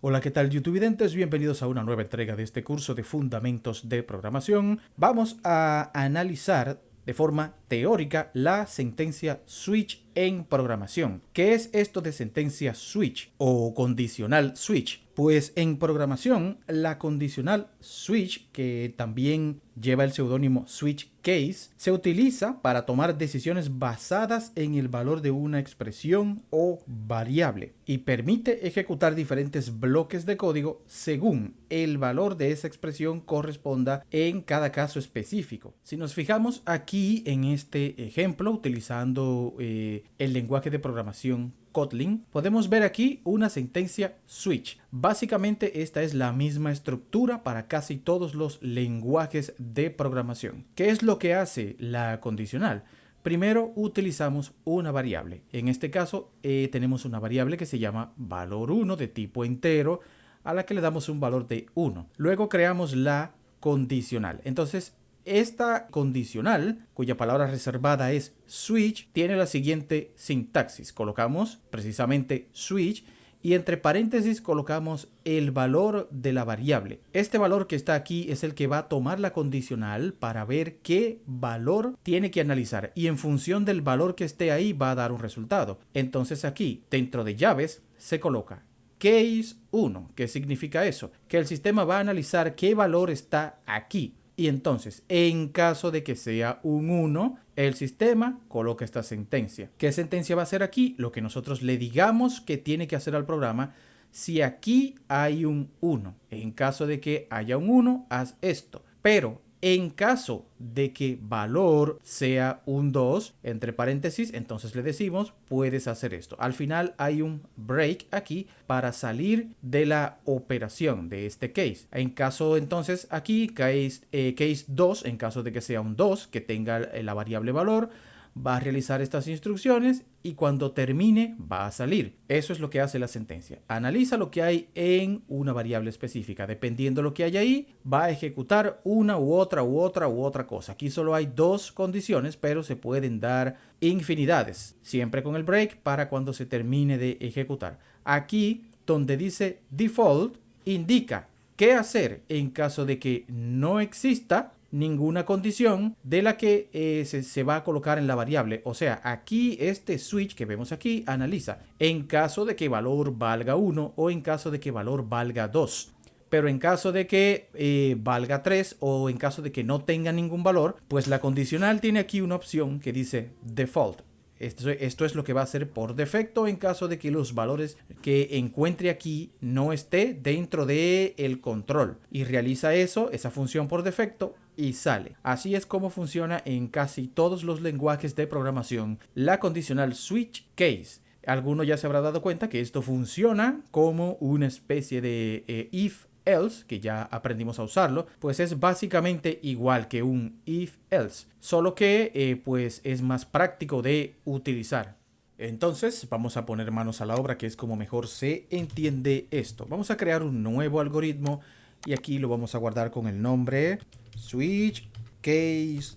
Hola, ¿qué tal YouTubidentes? Bienvenidos a una nueva entrega de este curso de Fundamentos de Programación. Vamos a analizar de forma teórica la sentencia switch en programación. ¿Qué es esto de sentencia switch o condicional switch? Pues en programación, la condicional switch, que también lleva el seudónimo switch case, se utiliza para tomar decisiones basadas en el valor de una expresión o variable y permite ejecutar diferentes bloques de código según el valor de esa expresión corresponda en cada caso específico. Si nos fijamos aquí en este ejemplo, utilizando el lenguaje de programación Kotlin, podemos ver aquí una sentencia switch. Básicamente esta es la misma estructura para casi todos los lenguajes de programación. ¿Qué es lo que hace la condicional? Primero utilizamos una variable. En este caso tenemos una variable que se llama valor1 de tipo entero, a la que le damos un valor de 1. Luego creamos la condicional. Entonces esta condicional, cuya palabra reservada es switch, tiene la siguiente sintaxis. Colocamos precisamente switch y entre paréntesis colocamos el valor de la variable. Este valor que está aquí es el que va a tomar la condicional para ver qué valor tiene que analizar, y en función del valor que esté ahí va a dar un resultado. Entonces aquí, dentro de llaves, se coloca case 1. ¿Qué significa eso? Que el sistema va a analizar qué valor está aquí. Y entonces, en caso de que sea un 1, el sistema coloca esta sentencia. ¿Qué sentencia va a hacer aquí? Lo que nosotros le digamos que tiene que hacer al programa. Si aquí hay un 1, en caso de que haya un 1, haz esto. Pero en caso de que valor sea un 2, entre paréntesis, entonces le decimos, puedes hacer esto. Al final hay un break aquí para salir de la operación de este case. En caso entonces aquí, case 2, en caso de que sea un 2, que tenga la variable valor, va a realizar estas instrucciones y cuando termine va a salir. Eso es lo que hace la sentencia. Analiza lo que hay en una variable específica. Dependiendo de lo que hay ahí, va a ejecutar una u otra cosa. Aquí solo hay dos condiciones, pero se pueden dar infinidades. Siempre con el break para cuando se termine de ejecutar. Aquí, donde dice default, indica qué hacer en caso de que no exista ninguna condición de la que se va a colocar en la variable. O sea, aquí este switch que vemos aquí analiza en caso de que valor valga 1 o en caso de que valor valga 2. Pero en caso de que valga 3 o en caso de que no tenga ningún valor, pues la condicional tiene aquí una opción que dice default. Esto es lo que va a hacer por defecto en caso de que los valores que encuentre aquí no esté dentro del control. Y realiza esa función por defecto y sale. Así es como funciona en casi todos los lenguajes de programación la condicional switch case. Alguno ya se habrá dado cuenta que esto funciona como una especie de if else, que ya aprendimos a usarlo, pues es básicamente igual que un if else, solo que pues es más práctico de utilizar. Entonces vamos a poner manos a la obra, que es como mejor se entiende esto. Vamos a crear un nuevo algoritmo y aquí lo vamos a guardar con el nombre switch case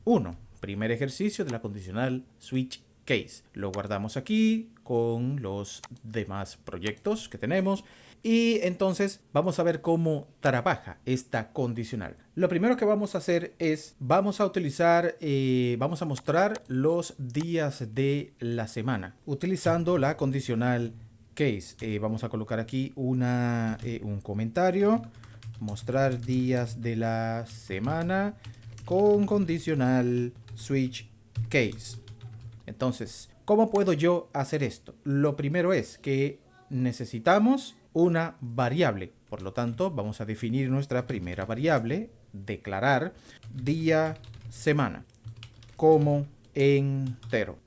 1. Primer ejercicio de la condicional switch case. Lo guardamos aquí con los demás proyectos que tenemos. Y entonces vamos a ver cómo trabaja esta condicional. Lo primero que vamos a hacer es, vamos a mostrar los días de la semana utilizando la condicional case. Vamos a colocar aquí un comentario, mostrar días de la semana con condicional switch case. Entonces, ¿cómo puedo yo hacer esto? Lo primero es que necesitamos una variable. Por lo tanto, vamos a definir nuestra primera variable, declarar día semana como entero,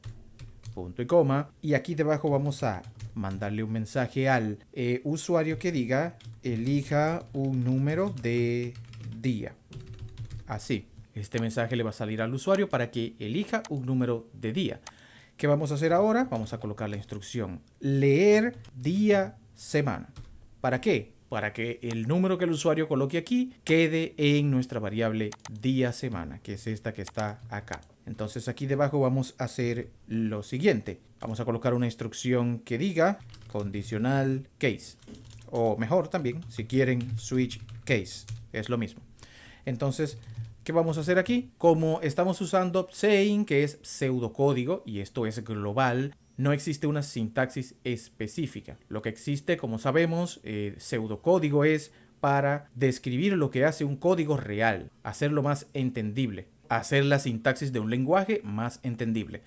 punto y coma. Y aquí debajo vamos a mandarle un mensaje al usuario que diga elija un número de día. Así, este mensaje le va a salir al usuario para que elija un número de día. ¿Qué vamos a hacer ahora? Vamos a colocar la instrucción leer día semana. ¿Para qué? Para que el número que el usuario coloque aquí quede en nuestra variable día semana, que es esta que está acá. Entonces aquí debajo vamos a hacer lo siguiente. Vamos a colocar una instrucción que diga condicional case. o mejor también, si quieren switch case, es lo mismo. Entonces, ¿qué vamos a hacer aquí? Como estamos usando Psein, que es pseudocódigo, y esto es global, no existe una sintaxis específica. Lo que existe, como sabemos, pseudocódigo es para describir lo que hace un código real, hacerlo más entendible, hacer la sintaxis de un lenguaje más entendible.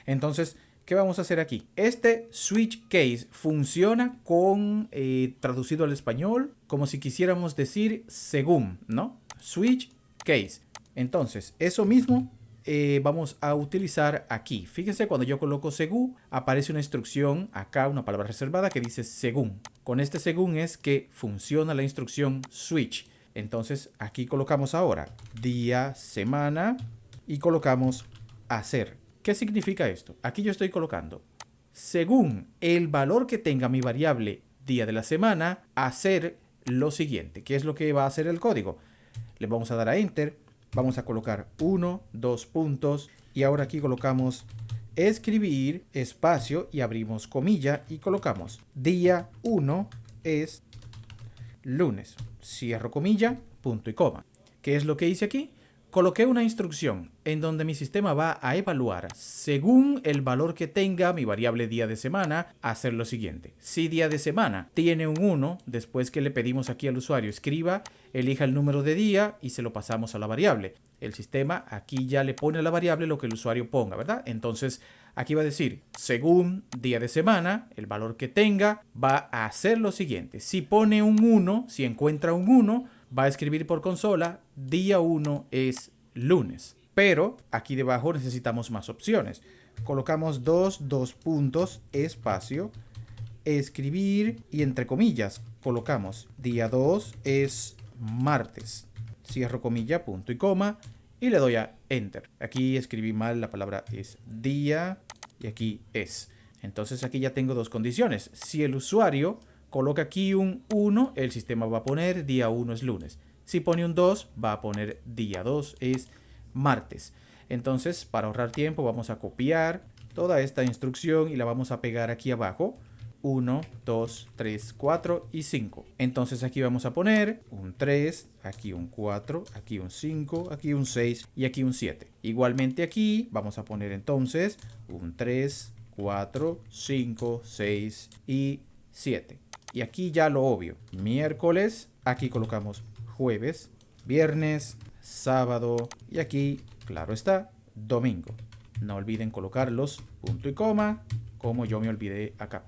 Entonces, ¿qué vamos a hacer aquí? Este switch case funciona con, traducido al español, como si quisiéramos decir según, ¿no? Switch case. Entonces, eso mismo vamos a utilizar aquí. Fíjense, cuando yo coloco según, aparece una instrucción acá, una palabra reservada que dice según. Con este según es que funciona la instrucción switch. Entonces, aquí colocamos ahora día, semana y colocamos hacer. ¿Qué significa esto? Aquí yo estoy colocando según el valor que tenga mi variable día de la semana, hacer lo siguiente. ¿Qué es lo que va a hacer el código? Le vamos a dar a Enter, vamos a colocar 1, 2 puntos y ahora aquí colocamos escribir, espacio y abrimos comilla y colocamos día 1 es lunes, cierro comilla, punto y coma. ¿Qué es lo que hice aquí? Coloqué una instrucción en donde mi sistema va a evaluar, según el valor que tenga mi variable día de semana, hacer lo siguiente. Si día de semana tiene un 1, después que le pedimos aquí al usuario escriba, elija el número de día y se lo pasamos a la variable. El sistema aquí ya le pone a la variable lo que el usuario ponga, ¿verdad? Entonces aquí va a decir, según día de semana, el valor que tenga, va a hacer lo siguiente. Si pone un 1, si encuentra un 1, va a escribir por consola, día 1 es lunes. Pero aquí debajo necesitamos más opciones. Colocamos dos puntos, espacio, escribir y entre comillas colocamos día 2 es martes. Cierro comilla, punto y coma y le doy a Enter. Aquí escribí mal, la palabra es día y aquí es. Entonces aquí ya tengo dos condiciones. Si el usuario coloca aquí un 1, el sistema va a poner día 1 es lunes. Si pone un 2, va a poner día 2 es martes. Entonces, para ahorrar tiempo, vamos a copiar toda esta instrucción y la vamos a pegar aquí abajo. 1, 2, 3, 4 y 5. Entonces aquí vamos a poner un 3, aquí un 4, aquí un 5, aquí un 6 y aquí un 7. Igualmente aquí vamos a poner entonces un 3, 4, 5, 6 y 7. Y aquí ya lo obvio. Miércoles, aquí colocamos jueves, viernes, sábado y aquí, claro está, domingo. No olviden colocarlos punto y coma, como yo me olvidé acá.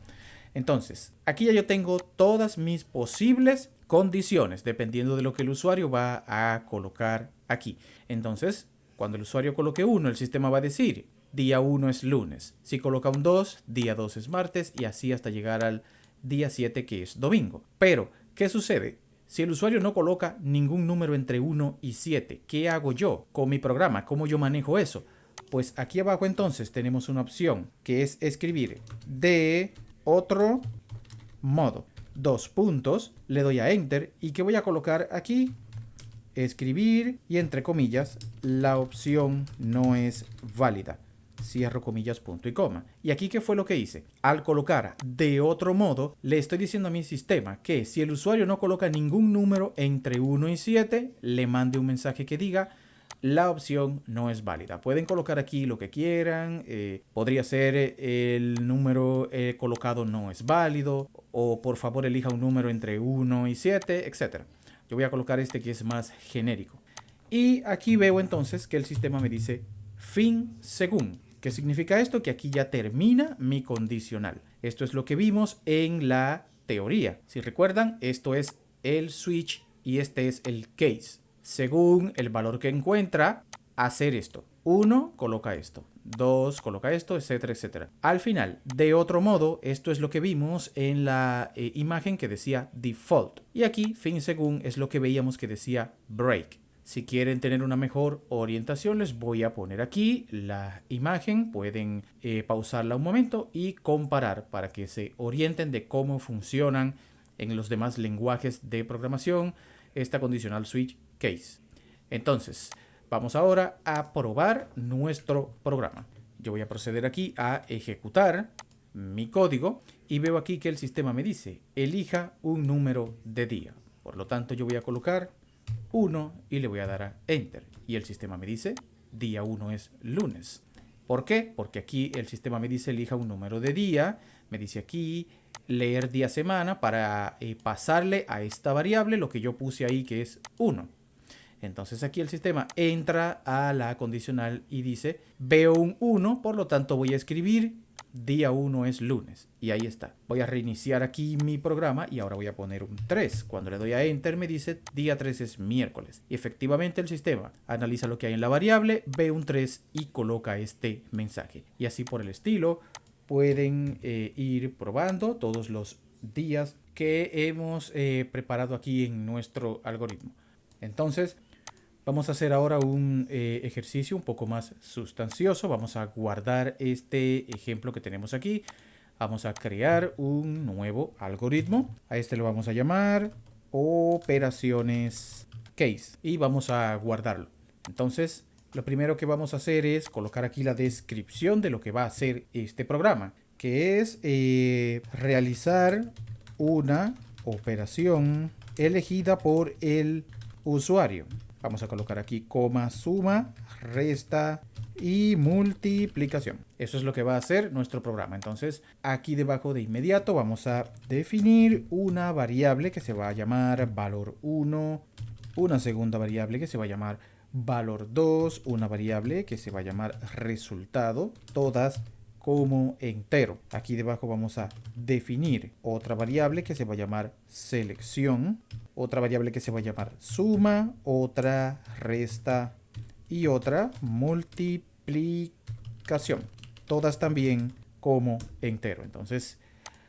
Entonces, aquí ya yo tengo todas mis posibles condiciones, dependiendo de lo que el usuario va a colocar aquí. Entonces, cuando el usuario coloque 1, el sistema va a decir, día 1 es lunes. Si coloca un 2, día 2 es martes y así hasta llegar al día 7 que es domingo. Pero, ¿qué sucede? Si el usuario no coloca ningún número entre 1 y 7, ¿qué hago yo con mi programa? ¿Cómo yo manejo eso? Pues aquí abajo entonces tenemos una opción que es escribir de otro modo. 2 puntos, le doy a Enter y que voy a colocar aquí, escribir y entre comillas, la opción no es válida. Cierro comillas, punto y coma. Y aquí, ¿qué fue lo que hice? Al colocar de otro modo, le estoy diciendo a mi sistema que si el usuario no coloca ningún número entre 1 y 7, le mande un mensaje que diga la opción no es válida. Pueden colocar aquí lo que quieran. Podría ser el número colocado no es válido. O por favor elija un número entre 1 y 7, etc. Yo voy a colocar este que es más genérico. Y aquí veo entonces que el sistema me dice fin según. ¿Qué significa esto? Que aquí ya termina mi condicional. Esto es lo que vimos en la teoría. Si recuerdan, esto es el switch y este es el case. Según el valor que encuentra, hacer esto. 1, coloca esto. 2, coloca esto, etcétera, etcétera. Al final, de otro modo, esto es lo que vimos en la imagen que decía default. Y aquí, fin según, es lo que veíamos que decía break. Si quieren tener una mejor orientación, les voy a poner aquí la imagen. Pueden pausarla un momento y comparar para que se orienten de cómo funcionan en los demás lenguajes de programación esta conditional switch case. Entonces, vamos ahora a probar nuestro programa. Yo voy a proceder aquí a ejecutar mi código y veo aquí que el sistema me dice, elija un número de día. Por lo tanto, yo voy a colocar 1 y le voy a dar a Enter. Y el sistema me dice, día 1 es lunes. ¿Por qué? Porque aquí el sistema me dice, elija un número de día. Me dice aquí, leer día semana para pasarle a esta variable lo que yo puse ahí, que es 1. Entonces aquí el sistema entra a la condicional y dice, veo un 1, por lo tanto voy a escribir día 1 es lunes. Y ahí está. Voy a reiniciar aquí mi programa y ahora voy a poner un 3. Cuando le doy a Enter me dice día 3 es miércoles. Y efectivamente el sistema analiza lo que hay en la variable, ve un 3 y coloca este mensaje. Y así por el estilo pueden ir probando todos los días que hemos preparado aquí en nuestro algoritmo. Entonces, vamos a hacer ahora un ejercicio un poco más sustancioso. Vamos a guardar este ejemplo que tenemos aquí. Vamos a crear un nuevo algoritmo. A este lo vamos a llamar operaciones case y vamos a guardarlo. Entonces, lo primero que vamos a hacer es colocar aquí la descripción de lo que va a hacer este programa, que es realizar una operación elegida por el usuario. Vamos a colocar aquí coma, suma, resta y multiplicación. Eso es lo que va a hacer nuestro programa. Entonces, aquí debajo de inmediato vamos a definir una variable que se va a llamar valor 1, una segunda variable que se va a llamar valor 2, una variable que se va a llamar resultado, todas como entero. Aquí debajo vamos a definir otra variable que se va a llamar selección, otra variable que se va a llamar suma, otra resta y otra multiplicación. Todas también como entero. Entonces,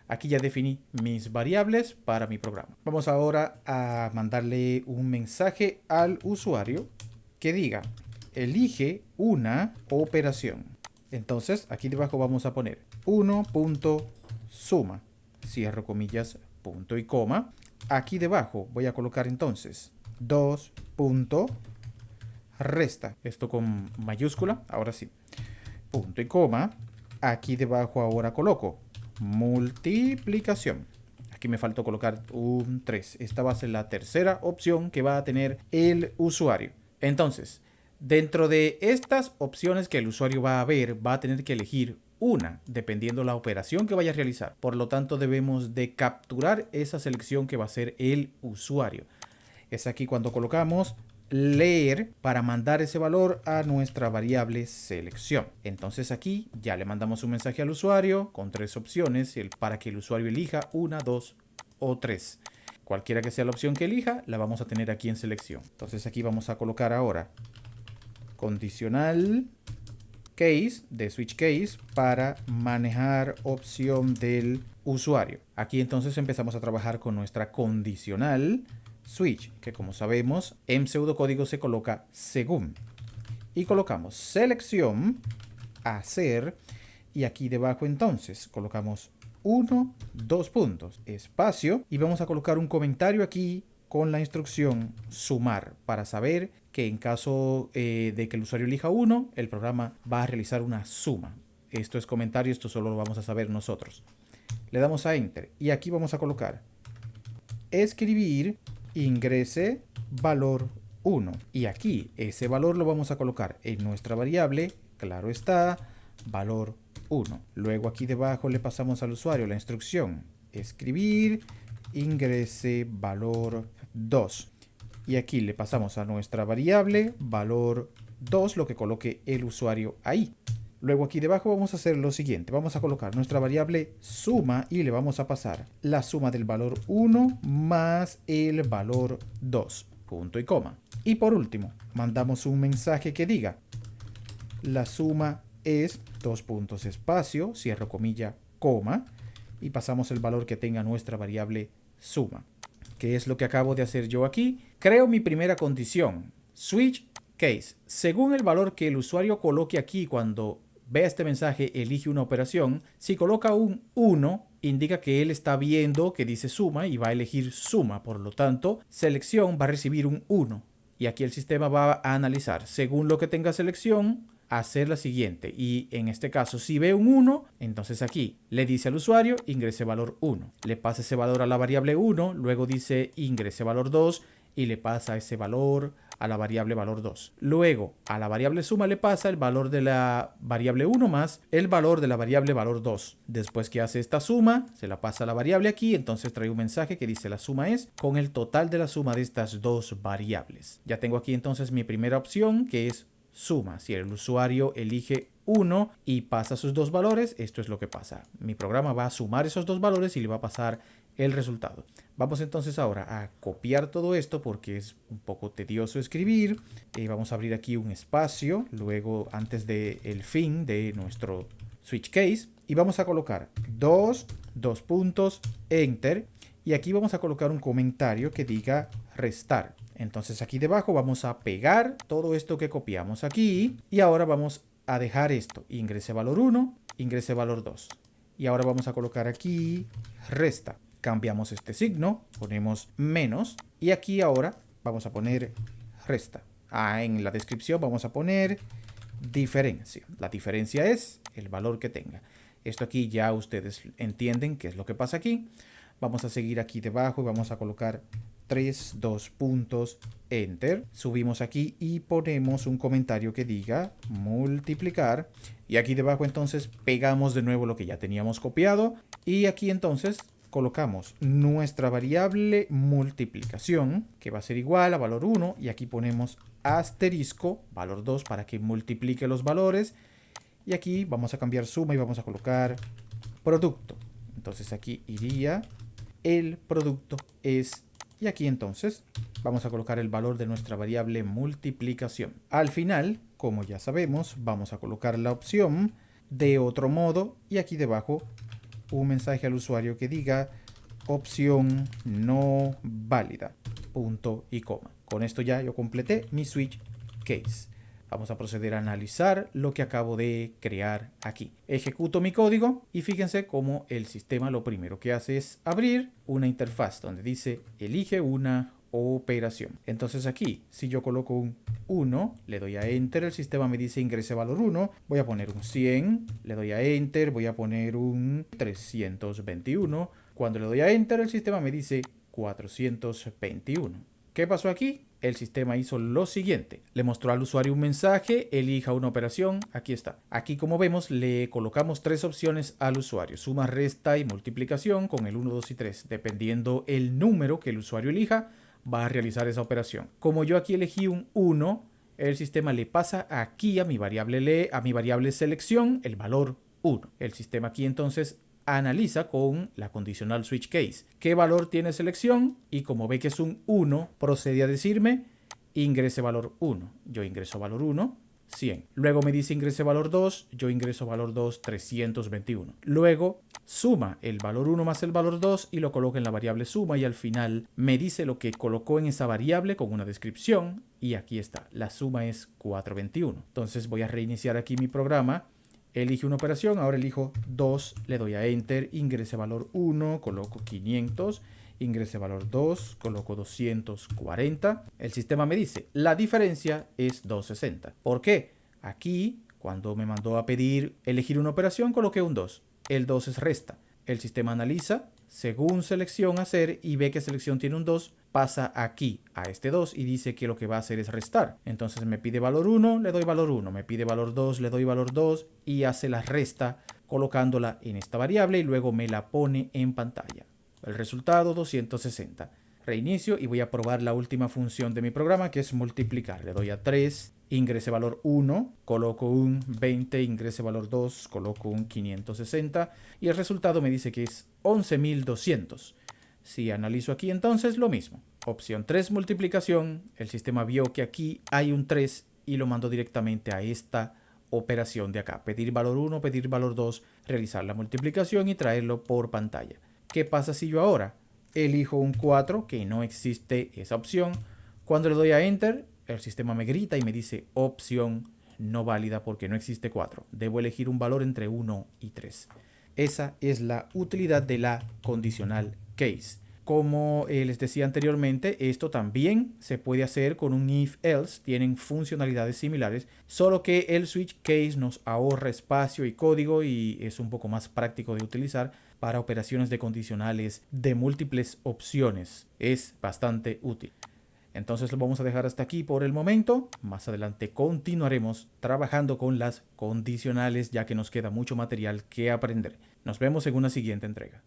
aquí ya definí mis variables para mi programa. Vamos ahora a mandarle un mensaje al usuario que diga, elige una operación. Entonces, aquí debajo vamos a poner 1.suma, cierro comillas, punto y coma. Aquí debajo voy a colocar entonces 2.resta, esto con mayúscula, ahora sí, punto y coma. Aquí debajo ahora coloco multiplicación. Aquí me faltó colocar un 3. Esta va a ser la tercera opción que va a tener el usuario. Entonces, dentro de estas opciones que el usuario va a ver, va a tener que elegir una, dependiendo la operación que vaya a realizar. Por lo tanto, debemos de capturar esa selección que va a hacer el usuario. Es aquí cuando colocamos leer para mandar ese valor a nuestra variable selección. Entonces aquí ya le mandamos un mensaje al usuario con 3 opciones para que el usuario elija 1, 2 o 3. Cualquiera que sea la opción que elija, la vamos a tener aquí en selección. Entonces aquí vamos a colocar ahora condicional case de switch case para manejar opción del usuario. Aquí entonces empezamos a trabajar con nuestra condicional switch, que como sabemos en pseudocódigo se coloca según. Y colocamos selección, hacer, y aquí debajo entonces colocamos 1, 2 puntos, espacio, y vamos a colocar un comentario aquí con la instrucción sumar para saber que en caso de que el usuario elija 1, el programa va a realizar una suma. Esto es comentario, esto solo lo vamos a saber nosotros. Le damos a Enter y aquí vamos a colocar escribir, ingrese valor 1. Y aquí ese valor lo vamos a colocar en nuestra variable, claro está, valor 1. Luego aquí debajo le pasamos al usuario la instrucción escribir, ingrese valor 2. Y aquí le pasamos a nuestra variable valor 2, lo que coloque el usuario ahí. Luego aquí debajo vamos a hacer lo siguiente. Vamos a colocar nuestra variable suma y le vamos a pasar la suma del valor 1 más el valor 2. Punto y coma. Y por último, mandamos un mensaje que diga la suma es 2 puntos espacio, cierro comilla, coma, y pasamos el valor que tenga nuestra variable suma. ¿Qué es lo que acabo de hacer yo aquí? Creo mi primera condición, switch case. Según el valor que el usuario coloque aquí cuando vea este mensaje, elige una operación. Si coloca un 1, indica que él está viendo que dice suma y va a elegir suma. Por lo tanto, selección va a recibir un 1. Y aquí el sistema va a analizar. Según lo que tenga selección, hacer la siguiente. Y en este caso, si ve un 1, entonces aquí le dice al usuario ingrese valor 1. Le pasa ese valor a la variable 1, luego dice ingrese valor 2 y le pasa ese valor a la variable valor 2. Luego, a la variable suma le pasa el valor de la variable 1 más el valor de la variable valor 2. Después que hace esta suma, se la pasa a la variable aquí, entonces trae un mensaje que dice la suma es con el total de la suma de estas dos variables. Ya tengo aquí entonces mi primera opción, que es suma. Si el usuario elige 1 y pasa sus dos valores, esto es lo que pasa. Mi programa va a sumar esos dos valores y le va a pasar el resultado. Vamos entonces ahora a copiar todo esto porque es un poco tedioso escribir. Vamos a abrir aquí un espacio, luego antes del fin de nuestro switch case, y vamos a colocar dos puntos, enter, y aquí vamos a colocar un comentario que diga restar. Entonces aquí debajo vamos a pegar todo esto que copiamos aquí y ahora vamos a dejar esto, ingrese valor 1, ingrese valor 2. Y ahora vamos a colocar aquí resta. Cambiamos este signo, ponemos menos y aquí ahora vamos a poner resta. En la descripción vamos a poner diferencia. La diferencia es el valor que tenga. Esto aquí ya ustedes entienden qué es lo que pasa aquí. Vamos a seguir aquí debajo y vamos a colocar 2 puntos, enter. Subimos aquí y ponemos un comentario que diga multiplicar. Y aquí debajo entonces pegamos de nuevo lo que ya teníamos copiado. Y aquí entonces colocamos nuestra variable multiplicación, que va a ser igual a valor 1. Y aquí ponemos asterisco, valor 2, para que multiplique los valores. Y aquí vamos a cambiar suma y vamos a colocar producto. Entonces aquí iría el producto es, y aquí entonces vamos a colocar el valor de nuestra variable multiplicación. Al final, como ya sabemos, vamos a colocar la opción de otro modo y aquí debajo un mensaje al usuario que diga opción no válida, punto y coma. Con esto ya yo completé mi switch case. Vamos a proceder a analizar lo que acabo de crear aquí. Ejecuto mi código y fíjense cómo el sistema lo primero que hace es abrir una interfaz donde dice elige una operación. Entonces aquí, si yo coloco un 1, le doy a enter, el sistema me dice ingrese valor 1, voy a poner un 100, le doy a enter, voy a poner un 321. Cuando le doy a enter, el sistema me dice 421. ¿Qué pasó aquí? El sistema hizo lo siguiente. Le mostró al usuario un mensaje, elija una operación, aquí está. Aquí como vemos le colocamos 3 opciones al usuario, suma, resta y multiplicación con el 1, 2 y 3. Dependiendo el número que el usuario elija, va a realizar esa operación. Como yo aquí elegí un 1, el sistema le pasa aquí a mi variable selección el valor 1. El sistema aquí entonces analiza con la condicional switch case qué valor tiene selección y como ve que es un 1, procede a decirme ingrese valor 1. Yo ingreso valor 1, 100. Luego me dice ingrese valor 2, yo ingreso valor 2, 321. Luego suma el valor 1 más el valor 2 y lo coloca en la variable suma y al final me dice lo que colocó en esa variable con una descripción y aquí está, la suma es 421. Entonces voy a reiniciar aquí mi programa. Elige una operación, ahora elijo 2, le doy a enter, ingrese valor 1, coloco 500, ingrese valor 2, coloco 240. El sistema me dice, la diferencia es 260. ¿Por qué? Aquí, cuando me mandó a pedir elegir una operación, coloqué un 2. El 2 es resta. El sistema analiza, según selección hacer, y ve que selección tiene un 2, pasa aquí a este 2 y dice que lo que va a hacer es restar. Entonces me pide valor 1, le doy valor 1, me pide valor 2, le doy valor 2 y hace la resta colocándola en esta variable y luego me la pone en pantalla. El resultado 260. Reinicio y voy a probar la última función de mi programa que es multiplicar. Le doy a 3, ingrese valor 1, coloco un 20, ingrese valor 2, coloco un 560 y el resultado me dice que es 11.200. Si analizo aquí entonces lo mismo. Opción 3, multiplicación. El sistema vio que aquí hay un 3 y lo mandó directamente a esta operación de acá. Pedir valor 1, pedir valor 2, realizar la multiplicación y traerlo por pantalla. ¿Qué pasa si yo ahora elijo un 4, que no existe esa opción? Cuando le doy a enter, el sistema me grita y me dice opción no válida porque no existe 4. Debo elegir un valor entre 1 y 3. Esa es la utilidad de la condicional case. Como les decía anteriormente, esto también se puede hacer con un if-else, tienen funcionalidades similares, solo que el switch case nos ahorra espacio y código y es un poco más práctico de utilizar para operaciones de condicionales de múltiples opciones. Es bastante útil. Entonces lo vamos a dejar hasta aquí por el momento. Más adelante continuaremos trabajando con las condicionales ya que nos queda mucho material que aprender. Nos vemos en una siguiente entrega.